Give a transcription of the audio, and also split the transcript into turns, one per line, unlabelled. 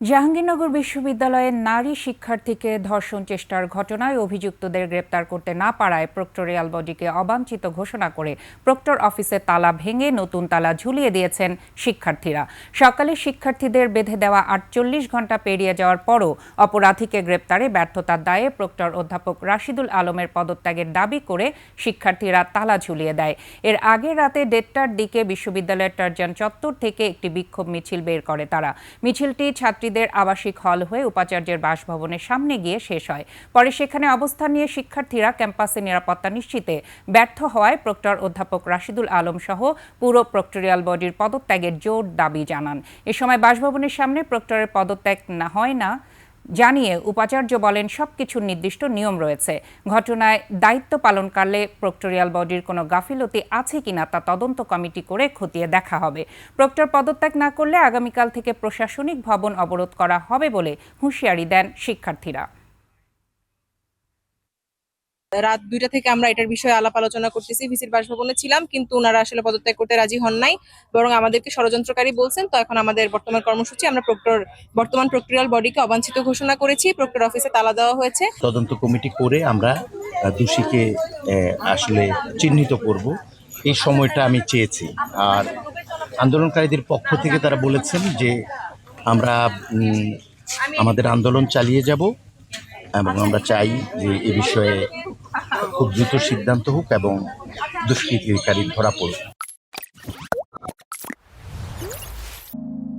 জাহাঙ্গীরনগর বিশ্ববিদ্যালয়ের নারী শিক্ষার্থীকে ধর্ষণ চেষ্টার ঘটনায় অভিযুক্তদের গ্রেপ্তার করতে না পারায় প্রক্টরিয়াল বডিকে অবাঞ্ছিত ঘোষণা করে প্রক্টর অফিসে তালা ভেঙে নতুন তালা ঝুলিয়ে দিয়েছেন শিক্ষার্থীরা। সকালে শিক্ষার্থীদের বেঁধে দেওয়া ৪৮ ঘণ্টা পেরিয়ে যাওয়ার পরও অপরাধীকে গ্রেপ্তারে ব্যর্থতার দায়ে প্রক্টর অধ্যাপক রাশিদুল আলমের পদত্যাগের দাবি করে শিক্ষার্থীরা তালা ঝুলিয়ে দেয়। এর আগের রাতে ১:৩০টার দিকে বিশ্ববিদ্যালয়ের টারজান চত্বর থেকে একটি বিক্ষোভ মিছিল বের করে তারা। মিছিলটি ছাত্রীদের আবাসিক হল হয়ে উপাচার্যের বাসভবনের সামনে গিয়ে শেষ হয়। পরে সেখানে অবস্থান নিয়ে শিক্ষার্থীরা ক্যাম্পাসে নিরাপত্তা নিশ্চিতে ব্যর্থ হওয়ায় প্রক্টর অধ্যাপক রাশিদুল আলম সহ পুরো প্রক্টরিয়াল বডির পদত্যাগের জোর দাবি জানান। এ সময় বাসভবনের সামনে প্রক্টরের পদত্যাগ হয় না জানিয়ে উপাচার্য বলেন, সবকিছুর নির্দিষ্ট নিয়ম রয়েছে। ঘটনায় দায়িত্ব পালনকালে প্রক্টরিয়াল বডির কোনো গাফিলতি আছে কিনা তা তদন্ত কমিটি করে খতিয়ে দেখা হবে। প্রক্টর পদত্যাগ না করলে আগামীকাল থেকে প্রশাসনিক ভবন অবরোধ করা হবে বলে হুঁশিয়ারি দেন শিক্ষার্থীরা।
রাত ২টা থেকে আমরা এটার বিষয়ে আলাপ আলোচনা করতেছি। ভিসির বাসভবনে ছিলাম, কিন্তু ওনারা আসলে পদত্যাগ করতে রাজি হন নাই, বরং আমাদেরকে ষড়যন্ত্রকারী বলছেন। তো এখন আমাদের বর্তমান কর্মসূচি, আমরা বর্তমান প্রক্টরিয়াল বডিকে অবাঞ্ছিত ঘোষণা করেছি, প্রক্টর অফিসে তালা দেওয়া হয়েছে।
তদন্ত কমিটি করে আমরা দোষীকে আসলে চিহ্নিত করব, এই সময়টা আমি চেয়েছি। আর আন্দোলনকারীদের পক্ষ থেকে তারা বলেছেন যে আমরা আমাদের আন্দোলন চালিয়ে যাব এবং আমরা চাই যে এ বিষয়ে খুব দ্রুত সিদ্ধান্ত হোক এবং দুষ্কৃতিকারী ধরা পড়ুক।